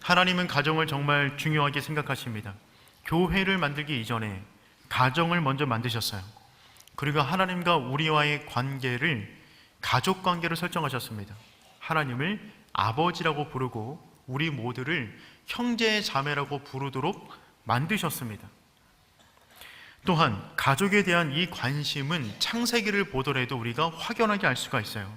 하나님은 가정을 정말 중요하게 생각하십니다. 교회를 만들기 이전에 가정을 먼저 만드셨어요. 그리고 하나님과 우리와의 관계를 가족 관계로 설정하셨습니다. 하나님을 아버지라고 부르고 우리 모두를 형제 자매라고 부르도록 만드셨습니다. 또한 가족에 대한 이 관심은 창세기를 보더라도 우리가 확연하게 알 수가 있어요.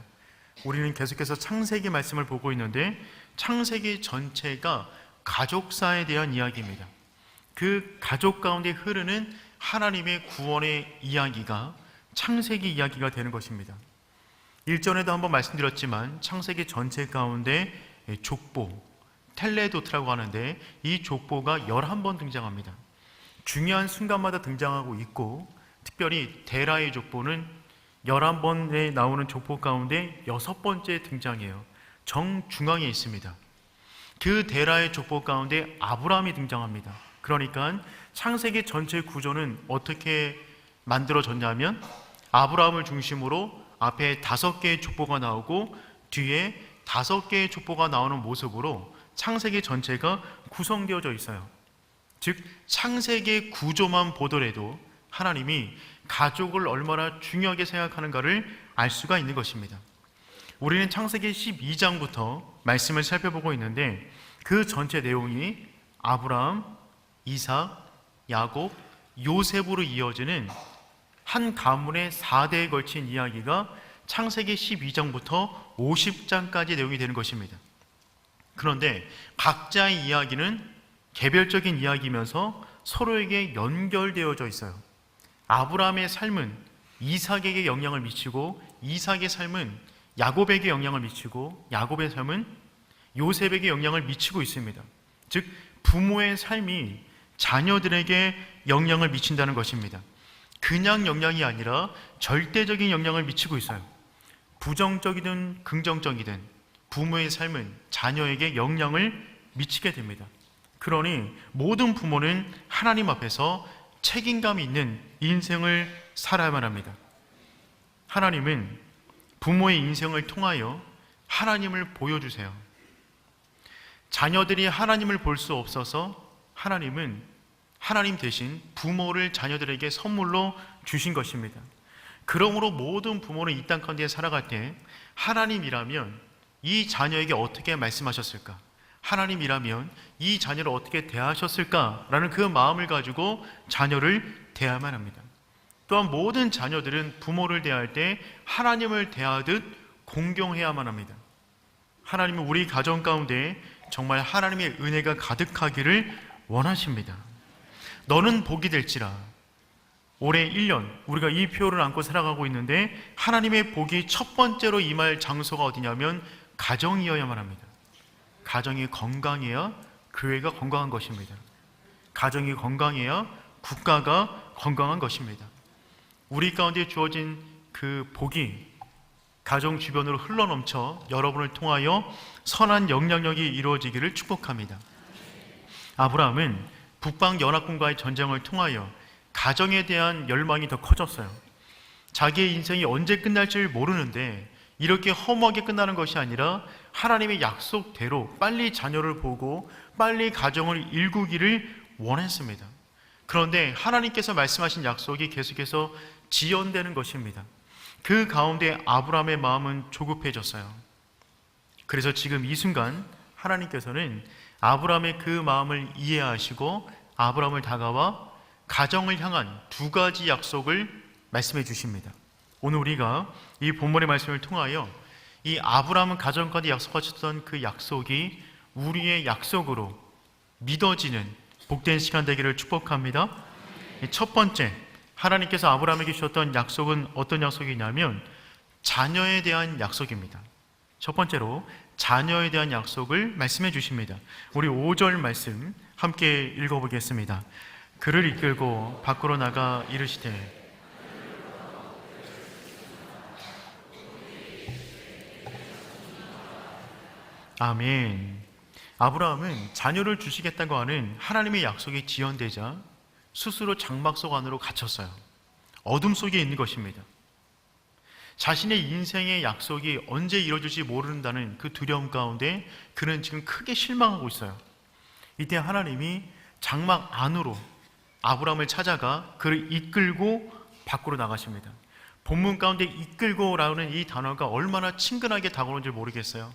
우리는 계속해서 창세기 말씀을 보고 있는데 창세기 전체가 가족사에 대한 이야기입니다. 그 가족 가운데 흐르는 하나님의 구원의 이야기가 창세기 이야기가 되는 것입니다. 일전에도 한번 말씀드렸지만 창세기 전체 가운데 족보, 텔레도트라고 하는데 이 족보가 11번 등장합니다. 중요한 순간마다 등장하고 있고 특별히 데라의 족보는 11번에 나오는 족보 가운데 6번째 등장해요. 정중앙에 있습니다. 그 데라의 족보 가운데 아브라함이 등장합니다. 그러니까 창세기 전체 구조는 어떻게 만들어졌냐면 아브라함을 중심으로 앞에 5개의 족보가 나오고 뒤에 5개의 족보가 나오는 모습으로 창세기 전체가 구성되어져 있어요. 즉 창세기의 구조만 보더라도 하나님이 가족을 얼마나 중요하게 생각하는가를 알 수가 있는 것입니다. 우리는 창세기 12장부터 말씀을 살펴보고 있는데 그 전체 내용이 아브라함, 이삭, 야곱, 요셉으로 이어지는 한 가문의 4대에 걸친 이야기가 창세기 12장부터 50장까지 내용이 되는 것입니다. 그런데 각자의 이야기는 개별적인 이야기이면서 서로에게 연결되어져 있어요. 아브라함의 삶은 이삭에게 영향을 미치고 이삭의 삶은 야곱에게 영향을 미치고 야곱의 삶은 요셉에게 영향을 미치고 있습니다. 즉 부모의 삶이 자녀들에게 영향을 미친다는 것입니다. 그냥 영향이 아니라 절대적인 영향을 미치고 있어요. 부정적이든 긍정적이든 부모의 삶은 자녀에게 영향을 미치게 됩니다. 그러니 모든 부모는 하나님 앞에서 책임감이 있는 인생을 살아야만 합니다. 하나님은 부모의 인생을 통하여 하나님을 보여주세요. 자녀들이 하나님을 볼 수 없어서 하나님은 하나님 대신 부모를 자녀들에게 선물로 주신 것입니다. 그러므로 모든 부모는 이 땅 가운데 살아갈 때 하나님이라면 이 자녀에게 어떻게 말씀하셨을까? 하나님이라면 이 자녀를 어떻게 대하셨을까라는 그 마음을 가지고 자녀를 대해야만 합니다. 또한 모든 자녀들은 부모를 대할 때 하나님을 대하듯 공경해야만 합니다. 하나님은 우리 가정 가운데 정말 하나님의 은혜가 가득하기를 원하십니다. 너는 복이 될지라. 올해 1년 우리가 이 표를 안고 살아가고 있는데 하나님의 복이 첫 번째로 임할 장소가 어디냐면 가정이어야만 합니다. 가정이 건강해야 교회가 건강한 것입니다. 가정이 건강해야 국가가 건강한 것입니다. 우리 가운데 주어진 그 복이 가정 주변으로 흘러넘쳐 여러분을 통하여 선한 영향력이 이루어지기를 축복합니다. 아브라함은 북방연합군과의 전쟁을 통하여 가정에 대한 열망이 더 커졌어요. 자기의 인생이 언제 끝날지 모르는데 이렇게 허무하게 끝나는 것이 아니라 하나님의 약속대로 빨리 자녀를 보고 빨리 가정을 일구기를 원했습니다. 그런데 하나님께서 말씀하신 약속이 계속해서 지연되는 것입니다. 그 가운데 아브라함의 마음은 조급해졌어요. 그래서 지금 이 순간 하나님께서는 아브라함의 그 마음을 이해하시고 아브라함을 다가와 가정을 향한 2가지 약속을 말씀해 주십니다. 오늘 우리가 이 본문의 말씀을 통하여 이 아브라함은 가정 가운데 약속하셨던 그 약속이 우리의 약속으로 믿어지는 복된 시간 되기를 축복합니다. 첫 번째, 하나님께서 아브라함에게 주셨던 약속은 어떤 약속이냐면 자녀에 대한 약속입니다. 첫 번째로 자녀에 대한 약속을 말씀해 주십니다. 우리 5절 말씀 함께 읽어보겠습니다. 그를 이끌고 밖으로 나가 이르시되 아멘. 아브라함은 자녀를 주시겠다고 하는 하나님의 약속이 지연되자 스스로 장막 속 안으로 갇혔어요. 어둠 속에 있는 것입니다. 자신의 인생의 약속이 언제 이루어질지 모른다는 그 두려움 가운데 그는 지금 크게 실망하고 있어요. 이때 하나님이 장막 안으로 아브라함을 찾아가 그를 이끌고 밖으로 나가십니다. 본문 가운데 이끌고라는 이 단어가 얼마나 친근하게 다가오는지 모르겠어요.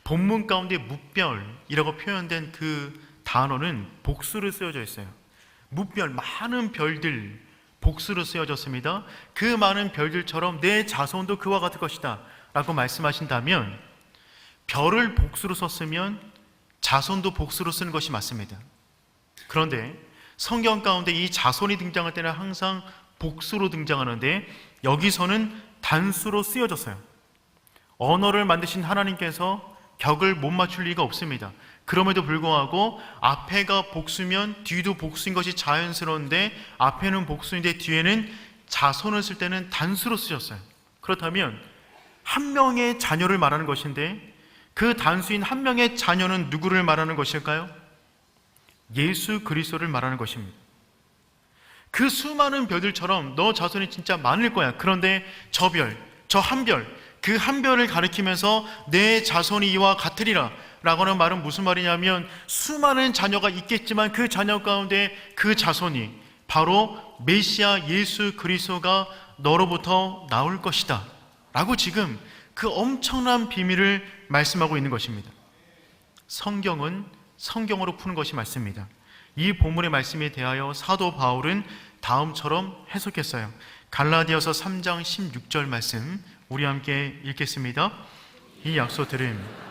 본문 가운데 뭇별이라고 표현된 그 단어는 복수로 쓰여져 있어요. 뭇별, 많은 별들, 복수로 쓰여졌습니다. 그 많은 별들처럼 내 자손도 그와 같을 것이다 라고 말씀하신다면, 별을 복수로 썼으면 자손도 복수로 쓰는 것이 맞습니다. 그런데 성경 가운데 이 자손이 등장할 때는 항상 복수로 등장하는데, 여기서는 단수로 쓰여졌어요. 언어를 만드신 하나님께서 격을 못 맞출 리가 없습니다. 그럼에도 불구하고 앞에가 복수면 뒤도 복수인 것이 자연스러운데, 앞에는 복수인데 뒤에는 자손을 쓸 때는 단수로 쓰셨어요. 그렇다면 한 명의 자녀를 말하는 것인데, 그 단수인 한 명의 자녀는 누구를 말하는 것일까요? 예수 그리스도를 말하는 것입니다. 그 수많은 별들처럼 너 자손이 진짜 많을 거야. 그런데 저 별, 저 한 별, 그 한 별을 가리키면서 내 자손이 이와 같으리라 라고 하는 말은 무슨 말이냐면, 수많은 자녀가 있겠지만 그 자녀 가운데 그 자손이 바로 메시아 예수 그리스도가 너로부터 나올 것이다 라고 지금 그 엄청난 비밀을 말씀하고 있는 것입니다. 성경은 성경으로 푸는 것이 맞습니다. 이 본문의 말씀에 대하여 사도 바울은 다음처럼 해석했어요. 갈라디아서 3장 16절 말씀 우리 함께 읽겠습니다. 이 약속들은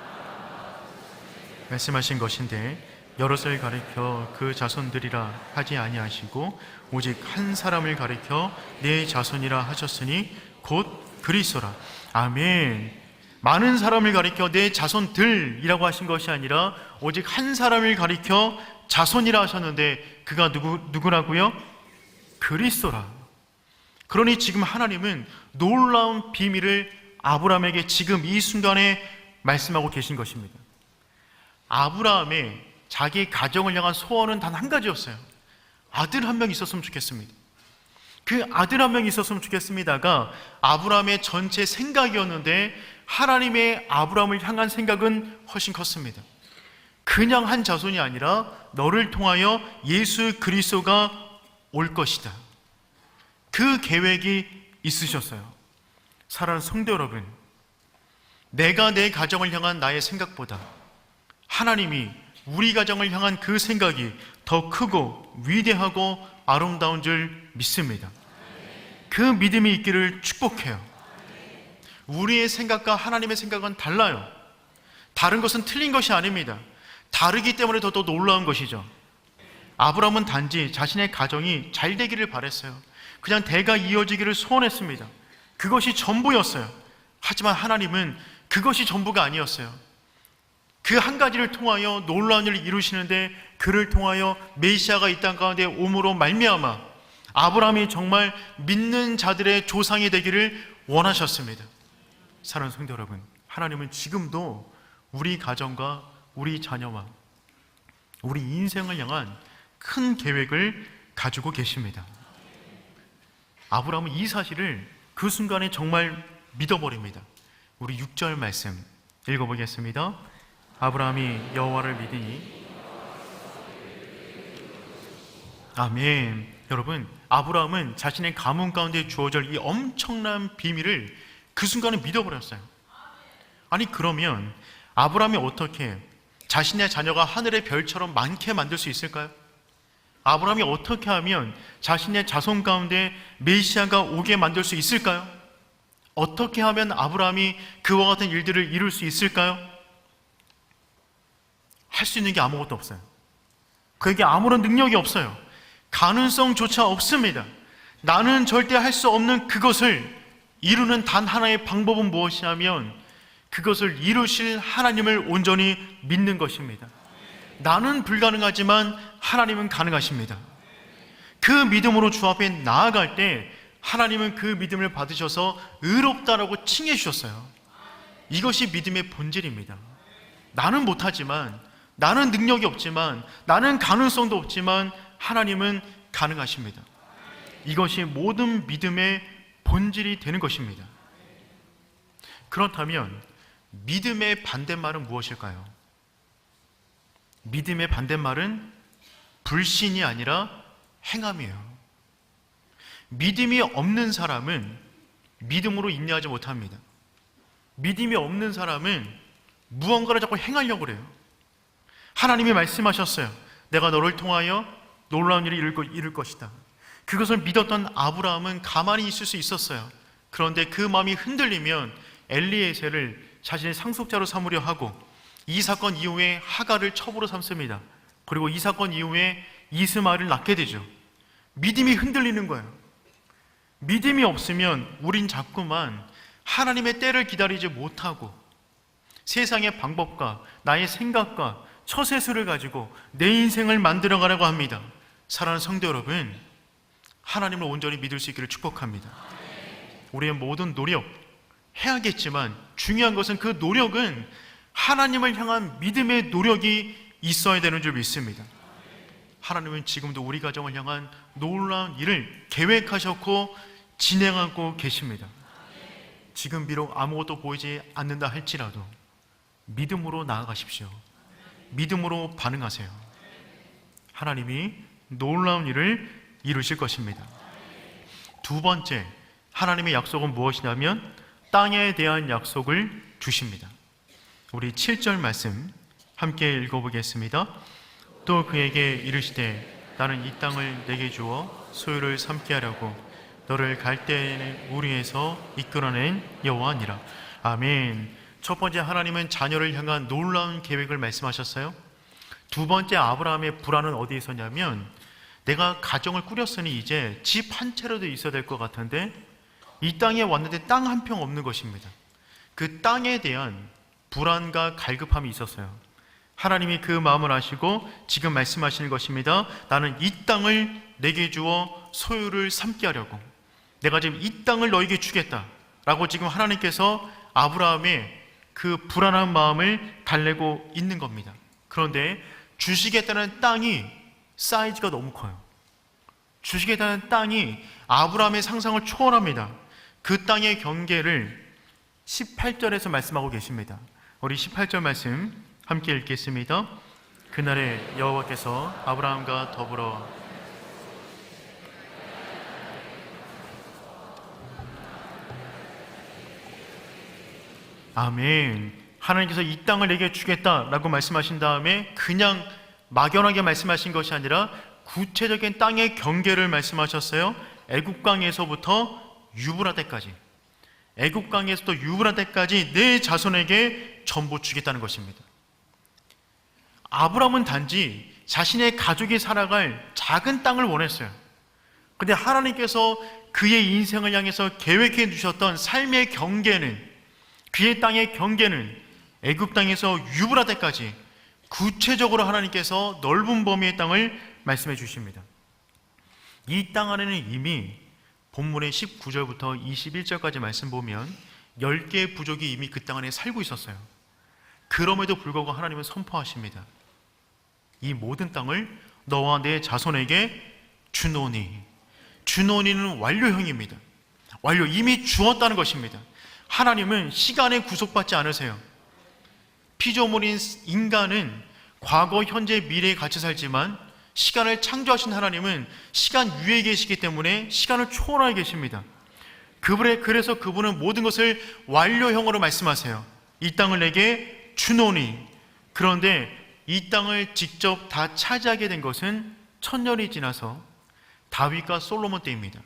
말씀하신 것인데 여럿을 가리켜 그 자손들이라 하지 아니하시고 오직 한 사람을 가리켜 내 자손이라 하셨으니 곧 그리스도라. 아멘. 많은 사람을 가리켜 내 자손들이라고 하신 것이 아니라 오직 한 사람을 가리켜 자손이라 하셨는데, 그가 누구라고요? 그리스도라. 그러니 지금 하나님은 놀라운 비밀을 아브라함에게 지금 이 순간에 말씀하고 계신 것입니다. 아브라함의 자기 가정을 향한 소원은 단 한 가지였어요. 아들 한 명 있었으면 좋겠습니다. 그 아들 한 명 있었으면 좋겠습니다가 아브라함의 전체 생각이었는데, 하나님의 아브라함을 향한 생각은 훨씬 컸습니다. 그냥 한 자손이 아니라 너를 통하여 예수 그리스도가 올 것이다. 그 계획이 있으셨어요. 사랑하는 성도 여러분, 내가 내 가정을 향한 나의 생각보다 하나님이 우리 가정을 향한 그 생각이 더 크고 위대하고 아름다운 줄 믿습니다. 그 믿음이 있기를 축복해요. 우리의 생각과 하나님의 생각은 달라요. 다른 것은 틀린 것이 아닙니다. 다르기 때문에 더 놀라운 것이죠. 아브라함은 단지 자신의 가정이 잘 되기를 바랬어요. 그냥 대가 이어지기를 소원했습니다. 그것이 전부였어요. 하지만 하나님은 그것이 전부가 아니었어요. 그 한 가지를 통하여 놀라운 일을 이루시는데, 그를 통하여 메시아가 이 땅 가운데 옴으로 말미암아 아브라함이 정말 믿는 자들의 조상이 되기를 원하셨습니다. 사랑하는 성도 여러분, 하나님은 지금도 우리 가정과 우리 자녀와 우리 인생을 향한 큰 계획을 가지고 계십니다. 아브라함은 이 사실을 그 순간에 정말 믿어버립니다. 우리 6절 말씀 읽어보겠습니다. 아브라함이 여호와를 믿으니. 아멘. 여러분, 아브라함은 자신의 가문 가운데 주어질 이 엄청난 비밀을 그 순간에 믿어버렸어요. 아니, 그러면 아브라함이 어떻게 자신의 자녀가 하늘의 별처럼 많게 만들 수 있을까요? 아브라함이 어떻게 하면 자신의 자손 가운데 메시아가 오게 만들 수 있을까요? 어떻게 하면 아브라함이 그와 같은 일들을 이룰 수 있을까요? 할 수 있는 게 아무것도 없어요. 그에게 아무런 능력이 없어요. 가능성조차 없습니다. 나는 절대 할 수 없는 그것을 이루는 단 하나의 방법은 무엇이냐면, 그것을 이루실 하나님을 온전히 믿는 것입니다. 나는 불가능하지만 하나님은 가능하십니다. 그 믿음으로 주 앞에 나아갈 때 하나님은 그 믿음을 받으셔서 의롭다라고 칭해 주셨어요. 이것이 믿음의 본질입니다. 나는 못하지만, 나는 능력이 없지만, 나는 가능성도 없지만 하나님은 가능하십니다. 이것이 모든 믿음의 본질이 되는 것입니다. 그렇다면 믿음의 반대말은 무엇일까요? 믿음의 반대말은 불신이 아니라 행함이에요. 믿음이 없는 사람은 믿음으로 인내하지 못합니다. 믿음이 없는 사람은 무언가를 자꾸 행하려고 그래요. 하나님이 말씀하셨어요. 내가 너를 통하여 놀라운 일을 이룰 것이다. 그것을 믿었던 아브라함은 가만히 있을 수 있었어요. 그런데 그 마음이 흔들리면 엘리에셀을 자신의 상속자로 삼으려 하고 이 사건 이후에 하갈을 첩으로 삼습니다. 그리고 이 사건 이후에 이스마엘을 낳게 되죠. 믿음이 흔들리는 거예요. 믿음이 없으면 우린 자꾸만 하나님의 때를 기다리지 못하고 세상의 방법과 나의 생각과 처세술을 가지고 내 인생을 만들어가려고 합니다. 사랑하는 성도 여러분, 하나님을 온전히 믿을 수 있기를 축복합니다. 우리의 모든 노력 해야겠지만 중요한 것은 그 노력은 하나님을 향한 믿음의 노력이 있어야 되는 줄 믿습니다. 하나님은 지금도 우리 가정을 향한 놀라운 일을 계획하셨고 진행하고 계십니다. 지금 비록 아무것도 보이지 않는다 할지라도 믿음으로 나아가십시오. 믿음으로 반응하세요. 하나님이 놀라운 일을 이루실 것입니다. 두 번째, 하나님의 약속은 무엇이냐면 땅에 대한 약속을 주십니다. 우리 7절 말씀 함께 읽어보겠습니다. 또 그에게 이르시되 나는 이 땅을 내게 주어 소유를 삼게 하려고 너를 갈대의 우리에서 이끌어낸 여호와니라. 아멘. 첫 번째, 하나님은 자녀를 향한 놀라운 계획을 말씀하셨어요. 두 번째, 아브라함의 불안은 어디에 있었냐면 내가 가정을 꾸렸으니 이제 집 한 채라도 있어야 될 것 같은데 이 땅에 왔는데 땅 한 평 없는 것입니다. 그 땅에 대한 불안과 갈급함이 있었어요. 하나님이 그 마음을 아시고 지금 말씀하시는 것입니다. 나는 이 땅을 내게 주어 소유를 삼게 하려고 내가 지금 이 땅을 너에게 주겠다 라고 지금 하나님께서 아브라함의 그 불안한 마음을 달래고 있는 겁니다. 그런데 주시겠다는 땅이 사이즈가 너무 커요. 주시겠다는 땅이 아브라함의 상상을 초월합니다. 그 땅의 경계를 18절에서 말씀하고 계십니다. 우리 18절 말씀 함께 읽겠습니다. 그날에 여호와께서 아브라함과 더불어 아멘. 하나님께서 이 땅을 내게 주겠다라고 말씀하신 다음에 그냥 막연하게 말씀하신 것이 아니라 구체적인 땅의 경계를 말씀하셨어요. 애굽강에서부터 유브라데까지, 애굽강에서부터 유브라데까지 내 자손에게 전부 주겠다는 것입니다. 아브라함은 단지 자신의 가족이 살아갈 작은 땅을 원했어요. 그런데 하나님께서 그의 인생을 향해서 계획해 주셨던 삶의 경계는, 그의 땅의 경계는 애굽 땅에서 유브라데까지 구체적으로 하나님께서 넓은 범위의 땅을 말씀해 주십니다. 이 땅 안에는 이미 본문의 19절부터 21절까지 말씀 보면 10개의 부족이 이미 그 땅 안에 살고 있었어요. 그럼에도 불구하고 하나님은 선포하십니다. 이 모든 땅을 너와 내 자손에게 주노니. 주노니는 완료형입니다. 완료, 이미 주었다는 것입니다. 하나님은 시간에 구속받지 않으세요. 피조물인 인간은 과거, 현재, 미래에 같이 살지만 시간을 창조하신 하나님은 시간 위에 계시기 때문에 시간을 초월하게 계십니다. 그래서 그분은 모든 것을 완료형으로 말씀하세요. 이 땅을 내게 주노니. 그런데 이 땅을 직접 다 차지하게 된 것은 1000년이 지나서 다윗과 솔로몬 때입니다.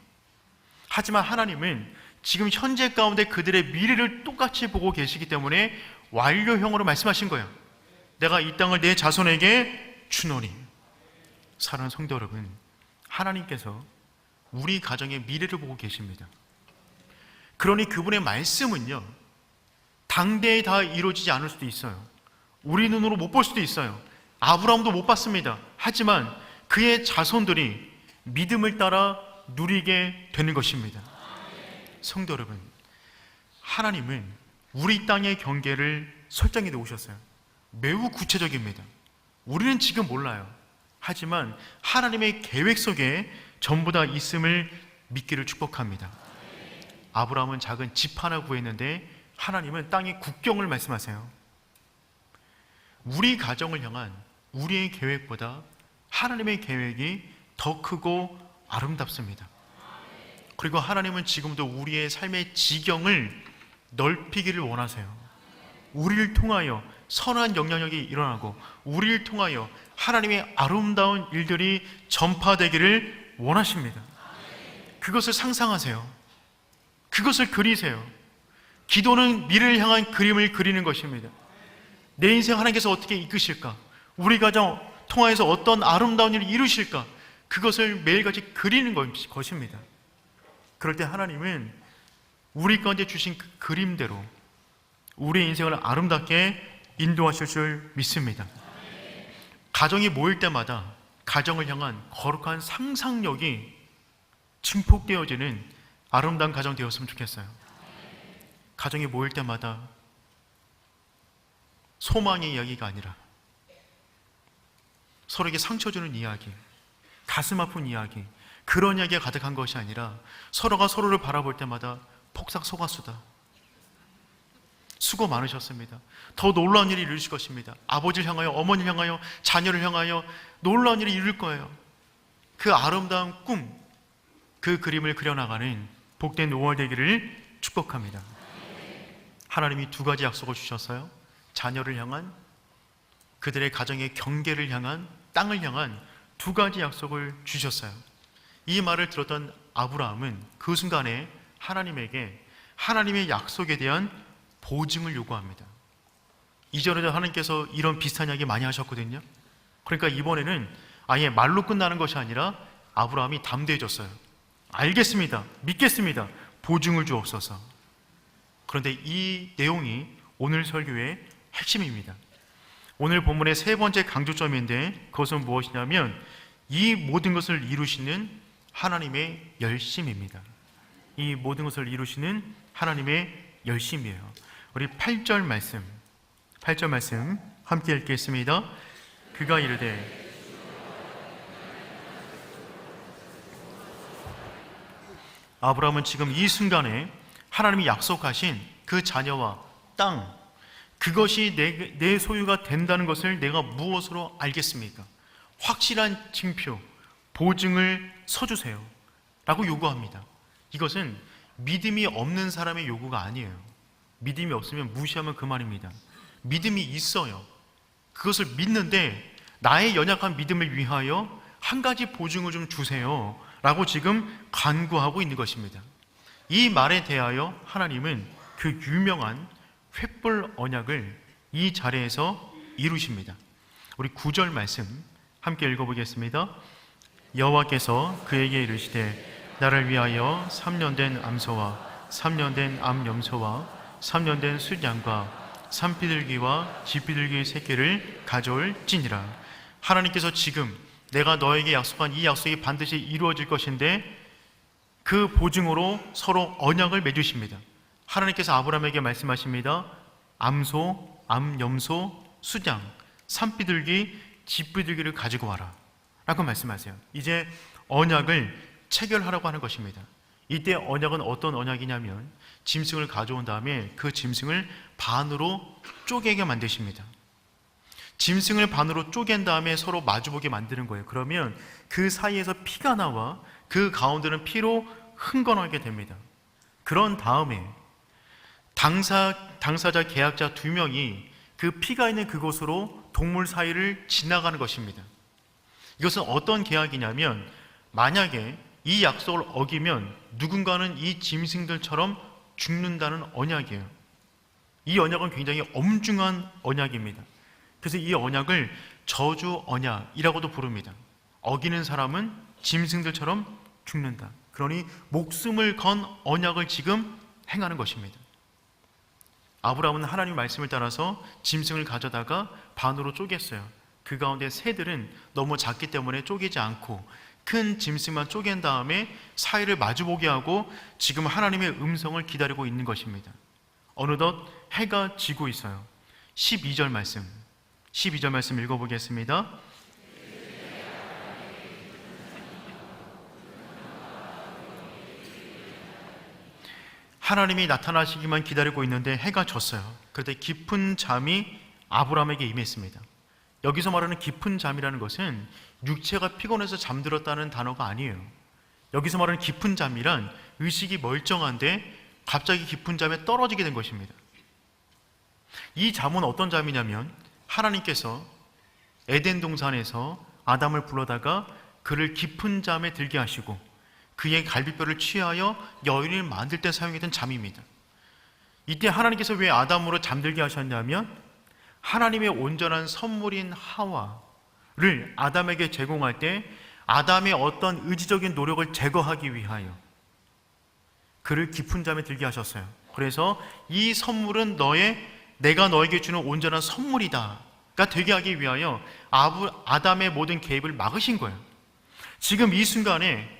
하지만 하나님은 지금 현재 가운데 그들의 미래를 똑같이 보고 계시기 때문에 완료형으로 말씀하신 거예요. 내가 이 땅을 내 자손에게 주노니. 사랑하는 성도 여러분, 하나님께서 우리 가정의 미래를 보고 계십니다. 그러니 그분의 말씀은요, 당대에 다 이루어지지 않을 수도 있어요. 우리 눈으로 못 볼 수도 있어요. 아브라함도 못 봤습니다. 하지만 그의 자손들이 믿음을 따라 누리게 되는 것입니다. 성도 여러분, 하나님은 우리 땅의 경계를 설정해 놓으셨어요. 매우 구체적입니다. 우리는 지금 몰라요. 하지만 하나님의 계획 속에 전부 다 있음을 믿기를 축복합니다. 아브라함은 작은 집 하나 구했는데 하나님은 땅의 국경을 말씀하세요. 우리 가정을 향한, 우리의 계획보다 하나님의 계획이 더 크고 아름답습니다. 그리고 하나님은 지금도 우리의 삶의 지경을 넓히기를 원하세요. 우리를 통하여 선한 영향력이 일어나고 우리를 통하여 하나님의 아름다운 일들이 전파되기를 원하십니다. 그것을 상상하세요. 그것을 그리세요. 기도는 미래를 향한 그림을 그리는 것입니다. 내 인생 하나님께서 어떻게 이끄실까? 우리 가정 통하여서 어떤 아름다운 일을 이루실까? 그것을 매일같이 그리는 것입니다. 그럴 때 하나님은 우리 가운데 주신 그 그림대로 우리의 인생을 아름답게 인도하실 줄 믿습니다. 가정이 모일 때마다 가정을 향한 거룩한 상상력이 증폭되어지는 아름다운 가정 되었으면 좋겠어요. 가정이 모일 때마다 소망의 이야기가 아니라 서로에게 상처 주는 이야기, 가슴 아픈 이야기, 그런 이야기가 가득한 것이 아니라 서로가 서로를 바라볼 때마다 폭삭 속았수다. 수고 많으셨습니다. 더 놀라운 일이 이루실 것입니다. 아버지를 향하여, 어머니를 향하여, 자녀를 향하여 놀라운 일이 이룰 거예요. 그 아름다운 꿈, 그 그림을 그려나가는 복된 5월 되기를 축복합니다. 하나님이 두 가지 약속을 주셨어요. 자녀를 향한, 그들의 가정의 경계를 향한, 땅을 향한 두 가지 약속을 주셨어요. 이 말을 들었던 아브라함은 그 순간에 하나님에게 하나님의 약속에 대한 보증을 요구합니다. 이전에도 하나님께서 이런 비슷한 이야기 많이 하셨거든요. 그러니까 이번에는 아예 말로 끝나는 것이 아니라 아브라함이 담대해졌어요. 알겠습니다. 믿겠습니다. 보증을 주옵소서. 그런데 이 내용이 오늘 설교의 핵심입니다. 오늘 본문의 세 번째 강조점인데 그것은 무엇이냐면 이 모든 것을 이루시는 하나님의 열심입니다. 이 모든 것을 이루시는 하나님의 열심이에요. 우리 8절 말씀 함께 읽겠습니다. 그가 이르되 아브라함은 지금 이 순간에 하나님이 약속하신 그 자녀와 땅, 그것이 내 소유가 된다는 것을 내가 무엇으로 알겠습니까? 확실한 징표, 보증을 서주세요 라고 요구합니다. 이것은 믿음이 없는 사람의 요구가 아니에요. 믿음이 없으면 무시하면 그만입니다. 믿음이 있어요. 그것을 믿는데 나의 연약한 믿음을 위하여 한 가지 보증을 좀 주세요 라고 지금 간구하고 있는 것입니다. 이 말에 대하여 하나님은 그 유명한 횃불 언약을 이 자리에서 이루십니다. 우리 9절 말씀 함께 읽어보겠습니다. 여호와께서 그에게 이르시되 나를 위하여 3년 된 암소와 3년 된 암염소와 3년 된 숫양과 산비둘기와 쥐비둘기 새끼를 가져올지니라. 하나님께서 지금 내가 너에게 약속한 이 약속이 반드시 이루어질 것인데 그 보증으로 서로 언약을 맺으십니다. 하나님께서 아브라함에게 말씀하십니다. 암소, 암염소, 숫양, 산비둘기, 쥐비둘기를 가지고 와라 라고 말씀하세요. 이제 언약을 체결하라고 하는 것입니다. 이때 언약은 어떤 언약이냐면 짐승을 가져온 다음에 그 짐승을 반으로 쪼개게 만드십니다. 짐승을 반으로 쪼갠 다음에 서로 마주보게 만드는 거예요. 그러면 그 사이에서 피가 나와 그 가운데는 피로 흥건하게 됩니다. 그런 다음에 당사자 계약자 2명이 그 피가 있는 그곳으로 동물 사이를 지나가는 것입니다. 이것은 어떤 계약이냐면 만약에 이 약속을 어기면 누군가는 이 짐승들처럼 죽는다는 언약이에요. 이 언약은 굉장히 엄중한 언약입니다. 그래서 이 언약을 저주 언약이라고도 부릅니다. 어기는 사람은 짐승들처럼 죽는다. 그러니 목숨을 건 언약을 지금 행하는 것입니다. 아브라함은 하나님의 말씀을 따라서 짐승을 가져다가 반으로 쪼갰어요. 그 가운데 새들은 너무 작기 때문에 쪼개지 않고 큰 짐승만 쪼갠 다음에 사이를 마주보게 하고 지금 하나님의 음성을 기다리고 있는 것입니다. 어느덧 해가 지고 있어요. 12절 말씀 읽어보겠습니다. 하나님이 나타나시기만 기다리고 있는데 해가 졌어요. 그런데 깊은 잠이 아브라함에게 임했습니다. 여기서 말하는 깊은 잠이라는 것은 육체가 피곤해서 잠들었다는 단어가 아니에요. 여기서 말하는 깊은 잠이란 의식이 멀쩡한데 갑자기 깊은 잠에 떨어지게 된 것입니다. 이 잠은 어떤 잠이냐면 하나님께서 에덴 동산에서 아담을 불러다가 그를 깊은 잠에 들게 하시고 그의 갈비뼈를 취하여 여인을 만들 때 사용했던 잠입니다. 이때 하나님께서 왜 아담으로 잠들게 하셨냐면 하나님의 온전한 선물인 하와를 아담에게 제공할 때 아담의 어떤 의지적인 노력을 제거하기 위하여 그를 깊은 잠에 들게 하셨어요. 그래서 이 선물은 내가 너에게 주는 온전한 선물이다가 되게 하기 위하여 아담의 모든 개입을 막으신 거예요. 지금 이 순간에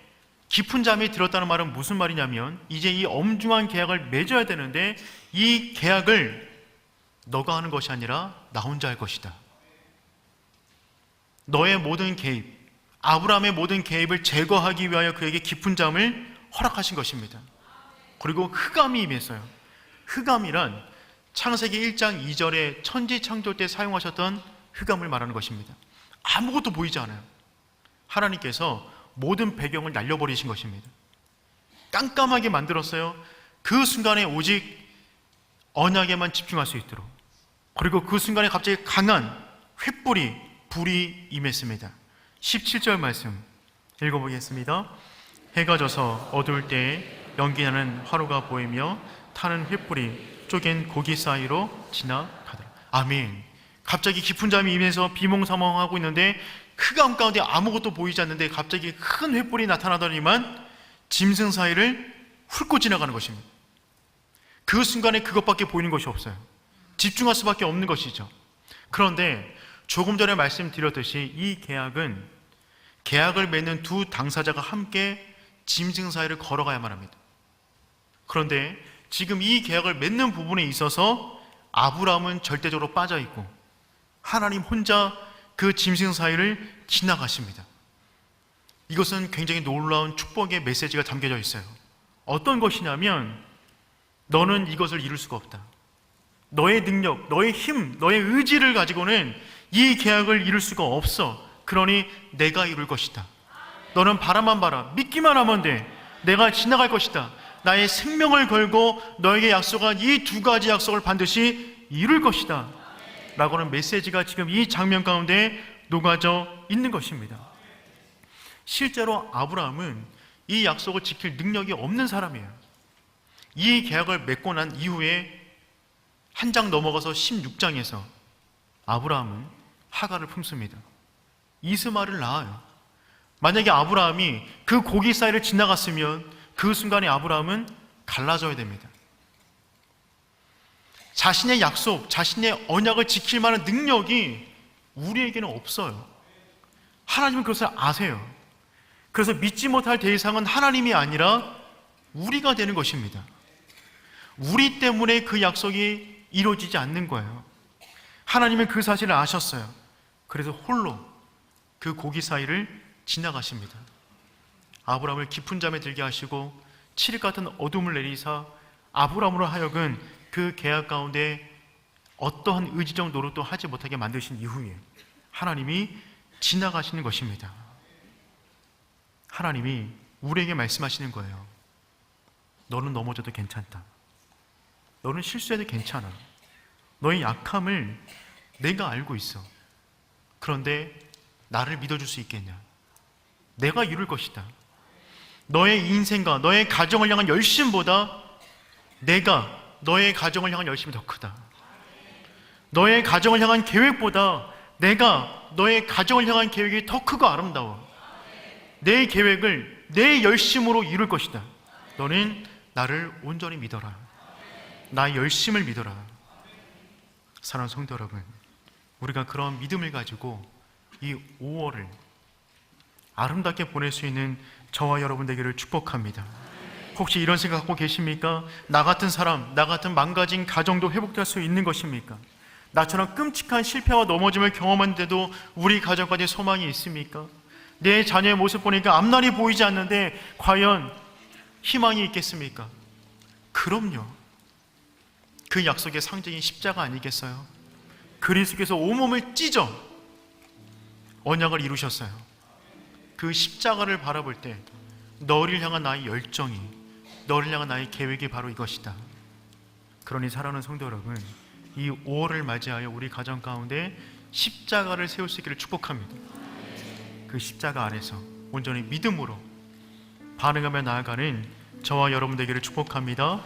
깊은 잠이 들었다는 말은 무슨 말이냐면 이제 이 엄중한 계약을 맺어야 되는데 이 계약을 너가 하는 것이 아니라 나 혼자 할 것이다. 너의 모든 개입, 아브라함의 모든 개입을 제거하기 위하여 그에게 깊은 잠을 허락하신 것입니다. 그리고 흑암이 임했어요. 흑암이란 창세기 1장 2절에 천지 창조 때 사용하셨던 흑암을 말하는 것입니다. 아무것도 보이지 않아요. 하나님께서 모든 배경을 날려버리신 것입니다. 깜깜하게 만들었어요. 그 순간에 오직 언약에만 집중할 수 있도록. 그리고 그 순간에 갑자기 강한 횃불이 불이 임했습니다. 17절 말씀 읽어보겠습니다. 해가 져서 어두울 때에 연기나는 화로가 보이며 타는 횃불이 쪼갠 고기 사이로 지나가더라. 아멘. 갑자기 깊은 잠이 임해서 비몽사몽하고 있는데 흑암 가운데 아무것도 보이지 않는데 갑자기 큰 횃불이 나타나더니만 짐승 사이를 훑고 지나가는 것입니다. 그 순간에 그것밖에 보이는 것이 없어요. 집중할 수밖에 없는 것이죠. 그런데 조금 전에 말씀드렸듯이 이 계약을 맺는 두 당사자가 함께 짐승 사이를 걸어가야만 합니다. 그런데 지금 이 계약을 맺는 부분에 있어서 아브라함은 절대적으로 빠져있고 하나님 혼자 그 짐승 사이를 지나가십니다. 이것은 굉장히 놀라운 축복의 메시지가 담겨져 있어요. 어떤 것이냐면 너는 이것을 이룰 수가 없다. 너의 능력, 너의 힘, 너의 의지를 가지고는 이 계약을 이룰 수가 없어. 그러니 내가 이룰 것이다. 너는 바라만 봐라. 믿기만 하면 돼. 내가 지나갈 것이다. 나의 생명을 걸고 너에게 약속한 이 두 가지 약속을 반드시 이룰 것이다 라고는 메시지가 지금 이 장면 가운데 녹아져 있는 것입니다. 실제로 아브라함은 이 약속을 지킬 능력이 없는 사람이에요. 이 계약을 맺고 난 이후에 한 장 넘어가서 16장에서 아브라함은 하갈을 품습니다. 이스마엘을 낳아요. 만약에 아브라함이 그 고기 사이를 지나갔으면 그 순간에 아브라함은 갈라져야 됩니다. 자신의 약속, 자신의 언약을 지킬 만한 능력이 우리에게는 없어요. 하나님은 그것을 아세요. 그래서 믿지 못할 대상은 하나님이 아니라 우리가 되는 것입니다. 우리 때문에 그 약속이 이루어지지 않는 거예요. 하나님은 그 사실을 아셨어요. 그래서 홀로 그 고기 사이를 지나가십니다. 아브라함을 깊은 잠에 들게 하시고 칠흑 같은 어둠을 내리사 아브라함으로 하여금 그 계약 가운데 어떠한 의지적 노력도 하지 못하게 만드신 이후에 하나님이 지나가시는 것입니다. 하나님이 우리에게 말씀하시는 거예요. 너는 넘어져도 괜찮다. 너는 실수해도 괜찮아. 너의 약함을 내가 알고 있어. 그런데 나를 믿어줄 수 있겠냐? 내가 이룰 것이다. 너의 인생과 너의 가정을 향한 열심보다 내가 너의 가정을 향한 열심이 더 크다. 너의 가정을 향한 계획보다 내가 너의 가정을 향한 계획이 더 크고 아름다워. 내 계획을 내 열심으로 이룰 것이다. 너는 나를 온전히 믿어라. 나의 열심을 믿어라. 사랑하는 성도 여러분, 우리가 그런 믿음을 가지고 이 5월을 아름답게 보낼 수 있는 저와 여러분 되기를 축복합니다. 혹시 이런 생각 갖고 계십니까? 나 같은 사람, 나 같은 망가진 가정도 회복될 수 있는 것입니까? 나처럼 끔찍한 실패와 넘어짐을 경험했는데도 우리 가정까지 소망이 있습니까? 내 자녀의 모습 보니까 앞날이 보이지 않는데 과연 희망이 있겠습니까? 그럼요. 그 약속의 상징이 십자가 아니겠어요? 그리스도께서 온몸을 찢어 언약을 이루셨어요. 그 십자가를 바라볼 때 너를 향한 나의 열정이, 너를 향한 나의 계획이 바로 이것이다. 그러니 사랑하는 성도 여러분, 이 5월을 맞이하여 우리 가정 가운데 십자가를 세울 수 있기를 축복합니다. 그 십자가 안에서 온전히 믿음으로 반응하며 나아가는 저와 여러분 되기를 축복합니다.